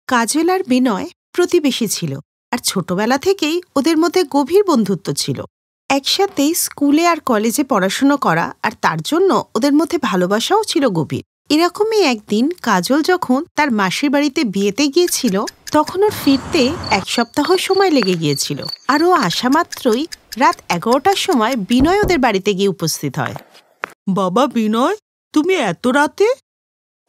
কাজল আর বিনয় প্রতিবেশী ছিল আর ছোটবেলা থেকেই ওদের মধ্যে গভীর বন্ধুত্ব ছিল। একসাথেই স্কুলে আর কলেজে পড়াশুনো করা আর তার জন্য ওদের মধ্যে ভালোবাসাও ছিল গভীর। এরকমই একদিন কাজল যখন তার মাসির বাড়িতে বিয়েতে গিয়েছিল তখন ওর ফিরতে 1 সপ্তাহ সময় লেগে গিয়েছিল। আর ও আসা মাত্রই রাত 11টার সময় বিনয় ওদের বাড়িতে গিয়ে উপস্থিত হয়। বাবা বিনয়, তুমি এত রাতে?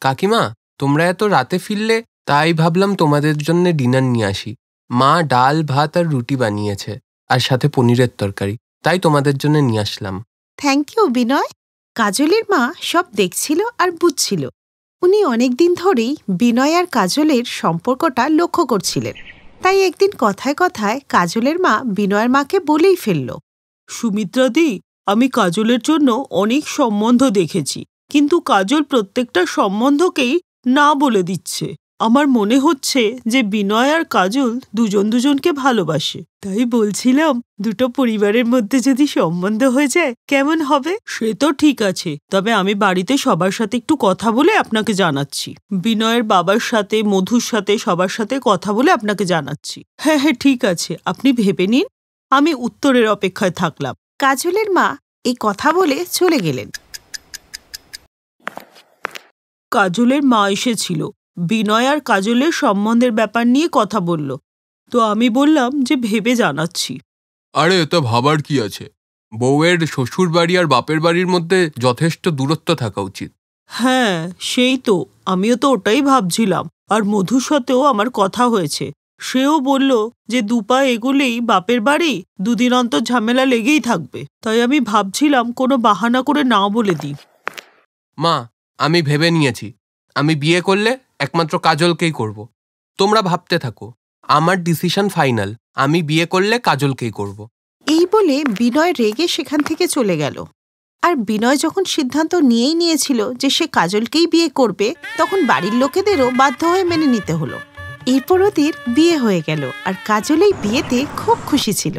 কাকিমা, তোমরা এত রাতে ফিরলে তাই ভাবলাম তোমাদের জন্য ডিনার নিয়ে আসি। মা ডাল ভাত আর রুটি বানিয়েছে আর সাথে পনিরের তরকারি, তাই তোমাদের জন্য নিয়ে আসলাম। থ্যাংক ইউ বিনয়। কাজলের মা সব দেখছিল আর বুঝছিল। উনি অনেকদিন ধরেই বিনয় আর কাজলের সম্পর্কটা লক্ষ্য করছিলেন। তাই একদিন কথায় কথায় কাজলের মা বিনয়ের মাকে বলেই ফেলল, সুমিত্রাদি, আমি কাজলের জন্য অনেক সম্বন্ধ দেখেছি, কিন্তু কাজল প্রত্যেকটা সম্বন্ধকেই না বলে দিচ্ছে। আমার মনে হচ্ছে যে বিনয় আর কাজল দুজনকে ভালোবাসে। তাই বলছিলাম, দুটো পরিবারের মধ্যে যদি সম্বন্ধ হয়ে যায় কেমন হবে? সে তো ঠিক আছে, তবে আমি বাড়িতে সবার সাথে একটু কথা বলে আপনাকে জানাচ্ছি। বিনয়ের বাবার সাথে, মধুর সাথে, সবার সাথে কথা বলে আপনাকে জানাচ্ছি। হ্যাঁ হ্যাঁ, ঠিক আছে, আপনি ভেবে নিন। আমি উত্তরের অপেক্ষায় থাকলাম। কাজলের মা এই কথা বলে চলে গেলেন। কাজলের মা এসেছিল, বিনয় আর কাজলের সম্বন্ধের ব্যাপার নিয়ে কথা বলল। তো আমি বললাম যে ভেবে জানাচ্ছি। আরে এত ভাবার কি আছে? বউয়ের শ্বশুর বাড়ি আর বাপের বাড়ির মধ্যে যথেষ্ট দূরত্ব থাকা উচিত। হ্যাঁ, সেই তো, আমিও তো ওটাই ভাবছিলাম। আর মধুর সাথেও আমার কথা হয়েছে। সেও বলল যে দুপা এগুলেই বাপের বাড়ি, দুদিন অন্তর ঝামেলা লেগেই থাকবে। তাই আমি ভাবছিলাম কোনো বাহানা করে না বলে দিই। মা, আমি ভেবে নিয়েছি, আমি বিয়ে করলে একমাত্র কাজলকেই করব। তোমরা ভাবতে থাকো, আমার ডিসিশন ফাইনাল। আমি বিয়ে করলে কাজলকেই করব। এই বলে বিনয় রেগে সেখান থেকে চলে গেল। আর বিনয় যখন সিদ্ধান্ত নিয়েই নিয়েছিল যে সে কাজলকেই বিয়ে করবে, তখন বাড়ির লোকেদেরও বাধ্য হয়ে মেনে নিতে হলো। এরপর ওদের বিয়ে হয়ে গেল আর কাজল এই বিয়েতে খুব খুশি ছিল।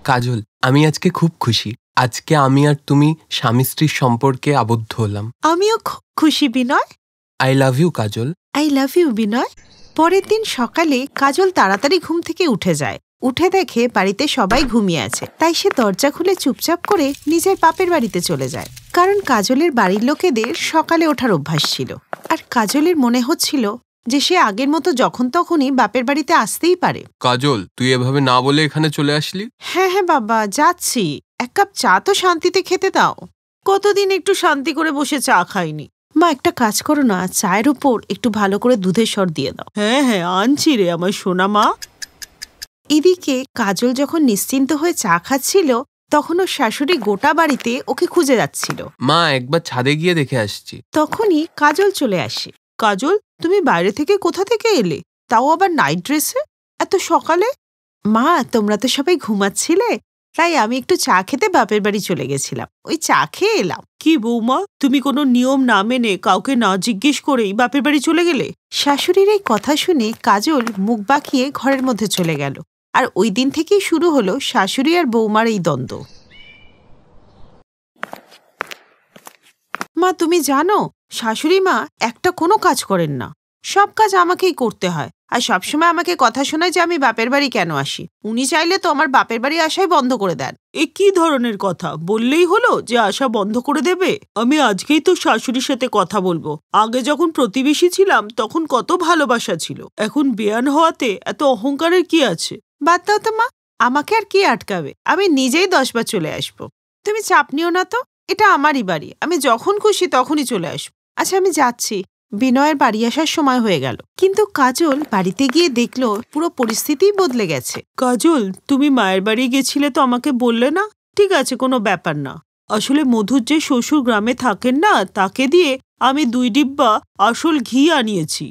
কাজল, আমি আজকে খুব খুশি। আজকে আমি আর তুমি স্বামী স্ত্রীর সম্পর্কে আবদ্ধ হলাম। আমিও খুব খুশি Binoy. I love you Kajal. I love you Binoy. পরের দিন সকালে কাজল তাড়াতাড়ি ঘুম থেকে উঠে যায়। উঠে দেখে বাড়িতে সবাই ঘুমিয়ে আছে। তাই সে দরজা খুলে চুপচাপ করে নিজের বাপের বাড়িতে চলে যায়। কারণ কাজলের বাড়ির লোকেদের সকালে ওঠার অভ্যাস ছিল। আর কাজলের মনে হচ্ছিল যে সে আগের মতো যখন তখনই বাপের বাড়িতে আসতেই পারে। কাজল, তুই এভাবে না বলে এখানে চলে আসলি? হ্যাঁ হ্যাঁ বাবা, যাচ্ছি। 1 কাপ চা তো শান্তিতে খেতে দাও। কতদিন একটু শান্তি করে বসে চা খাইনি। মা, একটা কাজ করো না, চায়ের উপর একটু ভালো করে দুধের স্বর দিয়ে দাও। হ্যাঁ হ্যাঁ, আনছি রে আমার সোনা মা। এদিকে কাজল যখন নিশ্চিন্ত হয়ে চা খাচ্ছিল, তখন ওর শাশুড়ি গোটা বাড়িতে ওকে খুঁজে যাচ্ছিল। মা, একবার ছাদে গিয়ে দেখে আসছি। তখনই কাজল চলে আসে। কাজল, তুমি বাইরে থেকে কোথা থেকে এলে? তাও আবার নাইট ড্রেসে, এত সকালে? মা, তোমরা তো সবাই ঘুমাচ্ছিলে, তাই আমি একটু চা খেতে বাপের বাড়ি চলে গেছিলাম। ওই চা খেয়ে এলাম। কি বৌমা, তুমি কোনো নিয়ম না মেনে কাউকে না জিজ্ঞেস করেই বাপের বাড়ি চলে গেলে? শাশুড়ির এই কথা শুনে কাজল মুখ বাঁকিয়ে ঘরের মধ্যে চলে গেল। আর ওই দিন থেকেই শুরু হলো শাশুড়ি আর বৌমার এই দ্বন্দ্ব। মা, তুমি জানো শাশুড়ি মা একটা কোনো কাজ করেন না, সব কাজ আমাকেই করতে হয়। আর সবসময় আমাকে কথা শোনায় যে আমি বাপের বাড়ি কেন আসি। উনি চাইলে তো আমার বাপের বাড়ি আসাই বন্ধ করে দেন। এ কি ধরনের কথা? বললেই হলো যে আসা বন্ধ করে দেবে? আমি আজকেই তো শাশুড়ির সাথে কথা বলবো। আগে যখন প্রতিবেশী ছিলাম তখন কত ভালোবাসা ছিল, এখন বেয়ান হওয়াতে এত অহংকারের কি আছে? বাদ দাও তো মা, আমাকে আর কি আটকাবে? আমি নিজেই 10 বার চলে আসবো। তুমি চাপ নিও না তো, এটা আমারই বাড়ি, আমি যখন খুশি তখনই চলে আসবো। আচ্ছা, আমি যাচ্ছি। বিনয়ের বাড়ি আসার সময় হয়ে গেল, কিন্তু কাজল বাড়িতে গিয়ে দেখলো পুরো পরিস্থিতিই বদলে গেছে। কাজল, তুমি মায়ের বাড়ি গেছিলে তো আমাকে বললে না? ঠিক আছে, কোনো ব্যাপার না। আসলে মধুর যে শ্বশুর গ্রামে থাকেন না, তাকে দিয়ে আমি 2 ডিব্বা আসল ঘি আনিয়েছি,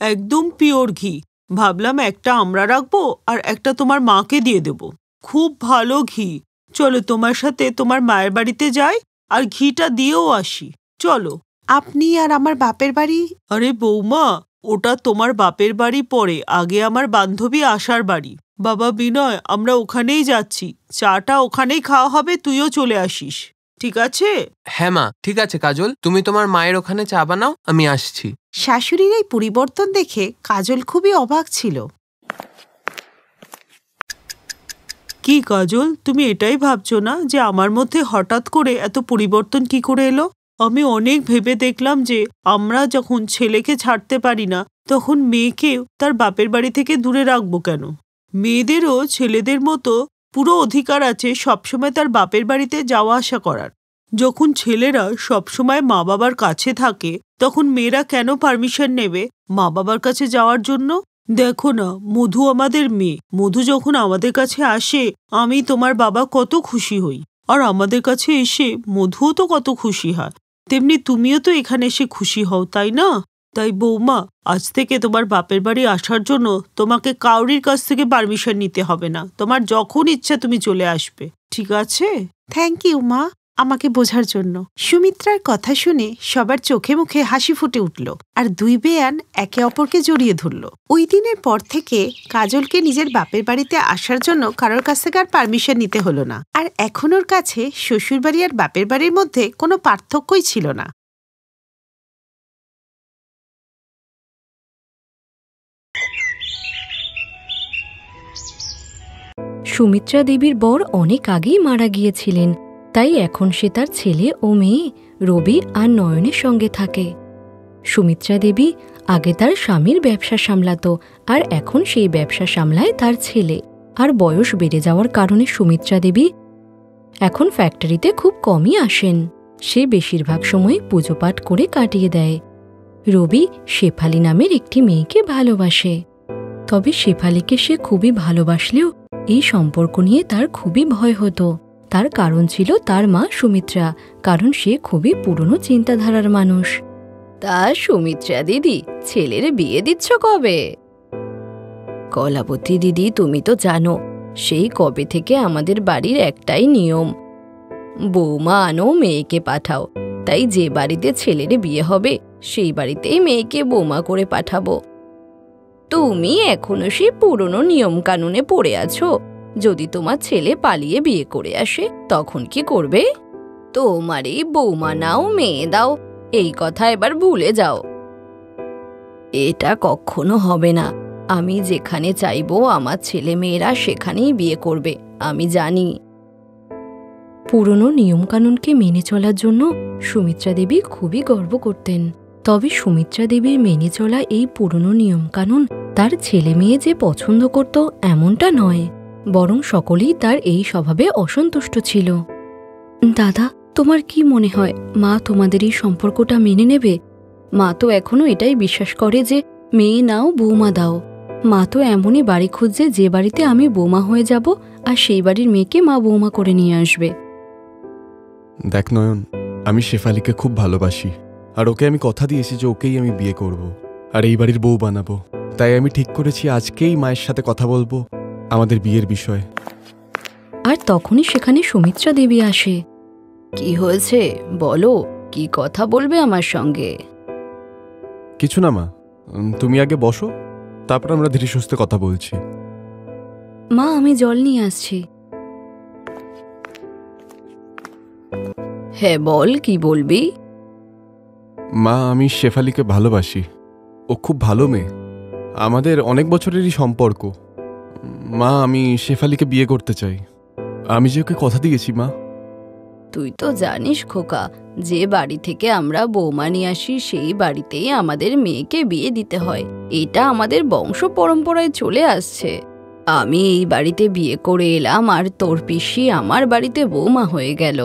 একদম পিওর ঘি। ভাবলাম একটা আমরা রাখবো আর একটা তোমার মাকে দিয়ে দেব। খুব ভালো ঘি। চলো তোমার সাথে তোমার মায়ের বাড়িতে যাই আর ঘিটা দিয়েও আসি। চলো। আপনি আর আমার বাপের বাড়ি? আরে বৌমা, ওটা তোমার বাপের বাড়ি পরে, আগে আমার বান্ধবী আশার বাড়ি। বাবা বিনয়, আমরা ওখানেই যাচ্ছি, চাটা ওখানেই খাওয়া হবে, তুইও চলে আসিস। ঠিক আছে? হ্যাঁ মা, ঠিক আছে কাজল, তুমি তোমার মায়ের ওখানে চা বানাও, আমি আসছি। শাশুড়ির এই পরিবর্তন দেখে কাজল খুবই অবাক ছিল। কি কাজল, তুমি এটাই ভাবছো না যে আমার মধ্যে হঠাৎ করে এত পরিবর্তন কি করে এলো? আমি অনেক ভেবে দেখলাম যে আমরা যখন ছেলেকে ছাড়তে পারি না, তখন মেয়েকেও তার বাপের বাড়ি থেকে দূরে রাখবো কেন? মেয়েদেরও ছেলেদের মতো পুরো অধিকার আছে সবসময় তার বাপের বাড়িতে যাওয়া আসা করার। যখন ছেলেরা সবসময় মা বাবার কাছে থাকে, তখন মেয়েরা কেন পারমিশন নেবে মা বাবার কাছে যাওয়ার জন্য? দেখো না, মধু আমাদের মেয়ে। মধু যখন আমাদের কাছে আসে, আমি তোমার বাবা কত খুশি হই। আর আমাদের কাছে এসে মধুও তো কত খুশি হয়। তেমনি তুমিও তো এখানে এসে খুশি হও, তাই না? তাই বৌমা, আজ থেকে তোমার বাপের বাড়ি আসার জন্য তোমাকে কাউরির কাছ থেকে পারমিশন নিতে হবে না। তোমার যখন ইচ্ছা তুমি চলে আসবে, ঠিক আছে? থ্যাংক ইউ মা, আমাকে বোঝার জন্য। সুমিত্রার কথা শুনে সবার চোখে মুখে হাসি ফুটে উঠল, আর দুই বেয়ান একে অপরকে জড়িয়ে ধরল। ওই দিনের পর থেকে কাজলকে নিজের বাপের বাড়িতে আসার জন্য কারোর কাছ থেকে আর পারমিশন নিতে হলো না। আর এখন ওর কাছে শ্বশুরবাড়ি আর বাপের বাড়ির মধ্যে কোনো পার্থক্যই ছিল না। সুমিত্রা দেবীর বর অনেক আগেই মারা গিয়েছিলেন, তাই এখন সে তার ছেলে ও মেয়ে রবি আর নয়নের সঙ্গে থাকে। সুমিত্রা দেবী আগে তার স্বামীর ব্যবসা সামলাতো, আর এখন সেই ব্যবসা সামলায় তার ছেলে। আর বয়স বেড়ে যাওয়ার কারণে সুমিত্রা দেবী এখন ফ্যাক্টরিতে খুব কমই আসেন। সে বেশিরভাগ সময় পুজো পাঠ করে কাটিয়ে দেয়। রবি শেফালি নামের একটি মেয়েকে ভালোবাসে, তবে শেফালিকে সে খুবই ভালোবাসলেও এই সম্পর্ক নিয়ে তার খুবই ভয় হতো। তার কারণ ছিল তার মা সুমিত্রা, কারণ সে খুবই পুরনো চিন্তাধারার মানুষ। তা সুমিত্রা দিদি, ছেলের বিয়ে দিচ্ছ কবে? কলাবতী দিদি, তুমি তো জানো সেই কবে থেকে আমাদের বাড়ির একটাই নিয়ম, বৌমা আনো মেয়েকে পাঠাও। তাই যে বাড়িতে ছেলের বিয়ে হবে সেই বাড়িতেই মেয়েকে বৌমা করে পাঠাবো। তুমি এখনো সেই পুরনো নিয়ম কানুনে পড়ে আছো। যদি তোমার ছেলে পালিয়ে বিয়ে করে আসে তখন কি করবে? তোমারই বৌমা নাও মেয়ে দাও, এই কথা এবার ভুলে যাও। এটা কখনো হবে না। আমি যেখানে চাইবো আমার ছেলে মেয়েরা সেখানেই বিয়ে করবে, আমি জানি। পুরনো নিয়মকানুনকে মেনে চলার জন্য সুমিত্রা দেবী খুবই গর্ব করতেন। তবে সুমিত্রা দেবীর মেনে চলা এই পুরনো নিয়মকানুন তার ছেলে মেয়ে যে পছন্দ করত এমনটা নয়, বরং সকলেই তার এই স্বভাবে অসন্তুষ্ট ছিল। দাদা, তোমার কি মনে হয় মা তোমাদের এই সম্পর্কটা মেনে নেবে? মা তো এখনো এটাই বিশ্বাস করে যে মেয়ে নাও বৌমা দাও। মা তো এমনই বাড়ি খুঁজছে যে বাড়িতে আমি বৌমা হয়ে যাব, আর সেই বাড়ির মেয়েকে মা বৌমা করে নিয়ে আসবে। দেখ নয়ন, আমি শেফালিকে খুব ভালোবাসি, আর ওকে আমি কথা দিয়েছি যে ওকেই আমি বিয়ে করব আর এই বাড়ির বউ বানাবো। তাই আমি ঠিক করেছি আজকেই মায়ের সাথে কথা বলবো আমাদের বিয়ের বিষয়ে। আর তখনই সেখানে সুমিত্রা দেবী আসে। কি হয়েছে বলো, কি কথা বলবে আমার সঙ্গে? কিছু না মা, তুমি আগে বসো, তারপর আমরা ধীরে সুস্থে কথা বলছি। মা, আমি জল নিয়ে আসছি। হ্যাঁ বল, কি বলবি? মা, আমি শেফালিকে ভালোবাসি। ও খুব ভালো মেয়ে, আমাদের অনেক বছরেরই সম্পর্ক। মা, আমি শেফালিকে বিয়ে করতে চাই। আমি যে ওকে কথা দিয়েছি মা। তুই তো জানিস খোকা, যে বাড়ি থেকে আমরা বৌমা নিয়ে আসি সেই বাড়িতেই আমাদের মেয়েকে বিয়ে দিতে হয়। এটা আমাদের বংশ পরম্পরায় চলে আসছে। আমি এই বাড়িতে বিয়ে করে এলাম আর তোর পিসি আমার বাড়িতে বৌমা হয়ে গেল।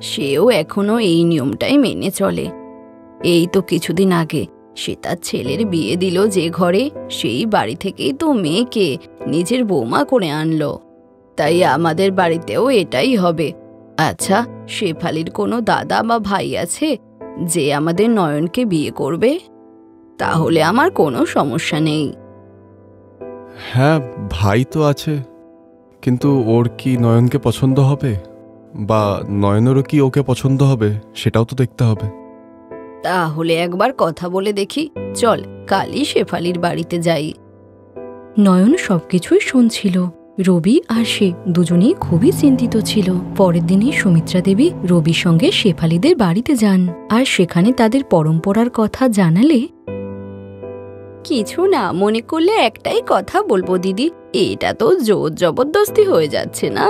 সেও এখনো এই নিয়মটাই মেনে চলে। এই তো কিছুদিন আগে সে তার ছেলের বিয়ে দিল যে ঘরে, সেই বাড়ি থেকেই তো মেয়েকে নিজের বৌমা করে আনলো। তাই আমাদের বাড়িতেও এটাই হবে। আচ্ছা, শেফালির কোনো দাদা বা ভাই আছে যে আমাদের নয়নকে বিয়ে করবে? তাহলে আমার কোনো সমস্যা নেই। হ্যাঁ, ভাই তো আছে, কিন্তু ওর কি নয়নকে পছন্দ হবে, বা নয়নেরও কি ওকে পছন্দ হবে সেটাও তো দেখতে হবে। তাহলে একবার কথা বলে দেখি, চল কালই শেফালির বাড়িতে যাই। নয়ন সবকিছুই শুনছিল, রবি আর সে দুজনেই খুবই চিন্তিত ছিল। পরের দিনই সুমিত্রা দেবী রবির সঙ্গে শেফালিদের বাড়িতে যান আর সেখানে তাদের পরম্পরার কথা জানালে, কিছু না মনে করলে একটাই কথা বলবো দিদি, এটা তো জোর জবরদস্তি হয়ে যাচ্ছে না।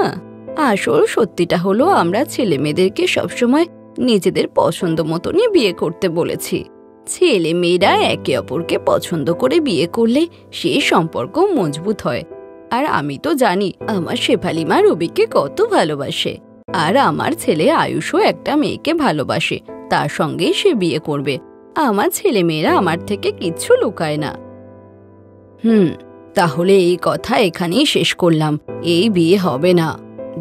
আসল সত্যিটা হলো আমরা ছেলে মেয়েদেরকে সবসময় নিজেদের পছন্দ মতনই বিয়ে করতে বলেছি। ছেলে মেয়েরা একে অপরকে পছন্দ করে বিয়ে করলে সে সম্পর্ক মজবুত হয়। আর আমি তো জানি আমার শেফালি মা রবিকে কত ভালোবাসে, আর আমার ছেলে আয়ুষও একটা মেয়েকে ভালোবাসে, তার সঙ্গেই সে বিয়ে করবে। আমার ছেলে মেয়েরা আমার থেকে কিচ্ছু লুকায় না। তাহলে এই কথা এখানেই শেষ করলাম। এই বিয়ে হবে না।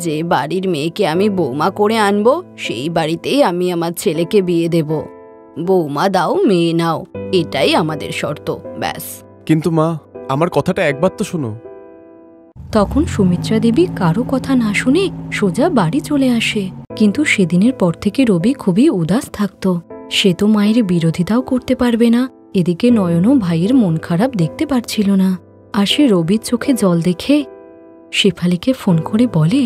যে বাড়ির মেয়েকে আমি বৌমা করে আনবো সেই বাড়িতেই আমি আমার ছেলেকে বিয়ে দেব। বৌমা দাও মেয়ে নাও, এটাই আমাদের শর্ত, ব্যাস। কিন্তু মা, আমার কথাটা একবার তো শোনো। তখন সুমিত্রা দেবী কারো কথা না শুনে সোজা বাড়ি চলে আসে। কিন্তু সেদিনের পর থেকে রবি খুবই উদাস থাকত। সে তো মায়ের বিরোধিতাও করতে পারবে না, এদিকে নয়নও ভাইয়ের মন খারাপ দেখতে পারছিল না। আর সে রবির চোখে জল দেখে শেফালিকে ফোন করে বলে,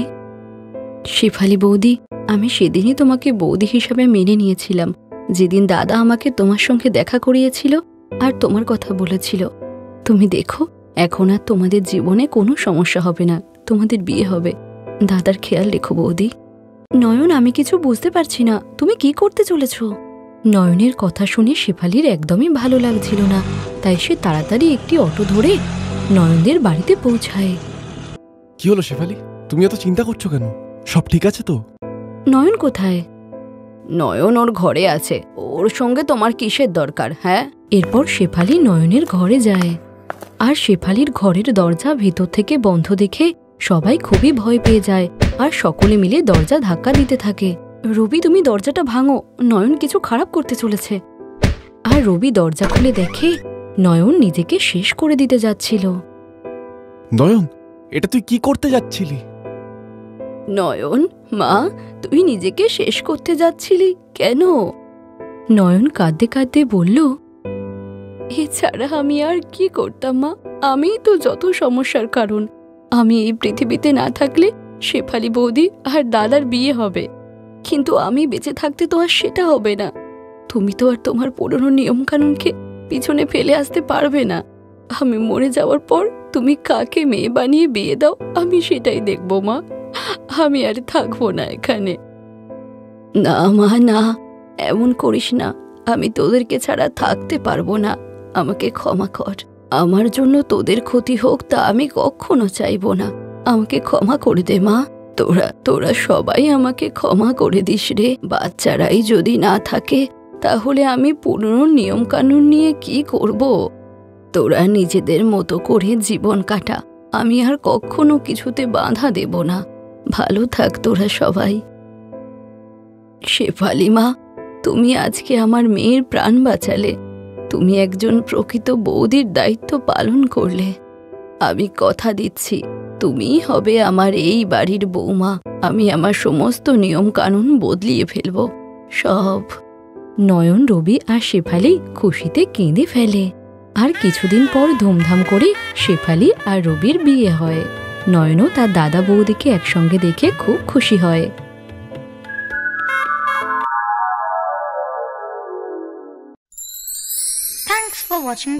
শেফালি বৌদি, আমি সেদিনই তোমাকে বৌদি হিসাবে মেনে নিয়েছিলাম, যেদিন দাদা আমাকে তোমার সঙ্গে দেখা করিয়েছিল আর তোমার কথা বলেছিল। তুমি দেখো, এখন আর তোমাদের জীবনে কোনো সমস্যা হবে না, তোমাদের বিয়ে হবে। দাদার খেয়াল রেখো বৌদি। নয়ন, আমি কিছু বুঝতে পারছি না, তুমি কি করতে চলেছ? নয়নের কথা শুনে শেফালির একদমই ভালো লাগছিল না, তাই সে তাড়াতাড়ি একটি অটো ধরে নয়নদের বাড়িতে পৌঁছায়। কি হলো শেফালি, তুমি এত চিন্তা করছো কেন? সব ঠিক আছে তো? নয়ন কোথায়? নয়ন ওর ঘরে আছে, ওর সঙ্গে তোমার কিসের দরকার? হ্যাঁ। এরপর শেফালি নয়নের ঘরে যায়, আর শেফালির ঘরের দরজা ভেতর থেকে বন্ধ দেখে সবাই খুবই ভয় পেয়ে যায় আর সকলে মিলে দরজা ধাক্কা দিতে থাকে। রবি, তুমি দরজাটা ভাঙো, নয়ন কিছু খারাপ করতে চলেছে। আর রবি দরজা খুলে দেখে নয়ন নিজেকে শেষ করে দিতে যাচ্ছিল। নয়ন, এটা তুই কি করতে যাচ্ছিলি? নয়ন, মা, তুই নিজেকে শেষ করতে যাচ্ছিলি কেন? নয়ন কাঁদতে কাঁদতে বলল, এছাড়া আমি আর কি করতাম মা, আমিই তো যত সমস্যার কারণ। আমি এই পৃথিবীতে না থাকলে শেফালি বৌদি আর দাদার বিয়ে হবে, কিন্তু আমি বেঁচে থাকতে তো আর সেটা হবে না। তুমি তো আর তোমার পুরনো নিয়মকানুনকে পিছনে ফেলে আসতে পারবে না। আমি মরে যাওয়ার পর তুমি কাকে মেয়ে বানিয়ে বিয়ে দাও, আমি সেটাই দেখব মা। আমি আর থাকবো না এখানে। না মা, না, এমন করিস না, আমি তোদেরকে ছাড়া থাকতে পারবো না। আমাকে ক্ষমা কর, আমার জন্য তোদের ক্ষতি হোক তা আমি কখনো চাইবো না। আমাকে ক্ষমা করে দে মা, তোরা সবাই আমাকে ক্ষমা করে দিস রে। বাচ্চারাই যদি না থাকে তাহলে আমি পুরনো নিয়ম কানুন নিয়ে কি করব? তোরা নিজেদের মতো করে জীবন কাটা, আমি আর কখনো কিছুতে বাধা দেব না। ভালো থাক তোরা সবাই। শেফালি মা, তুমি আজকে আমার মেয়ের প্রাণ বাঁচালে, তুমি একজন প্রকৃত বৌদির দায়িত্ব পালন করলে। আমি কথা দিচ্ছি, তুমিই হবে আমার এই বাড়ির বৌমা। আমি আমার সমস্ত নিয়ম কানুন বদলিয়ে ফেলব সব। নয়ন, রবি আর শেফালি খুশিতে কেঁদে ফেলে। আর কিছুদিন পর ধুমধাম করে শেফালি আর রবির বিয়ে হয়। নয়নও তার দাদা বৌদিকে একসঙ্গে দেখে খুব খুশি হয়। Thanks for watching.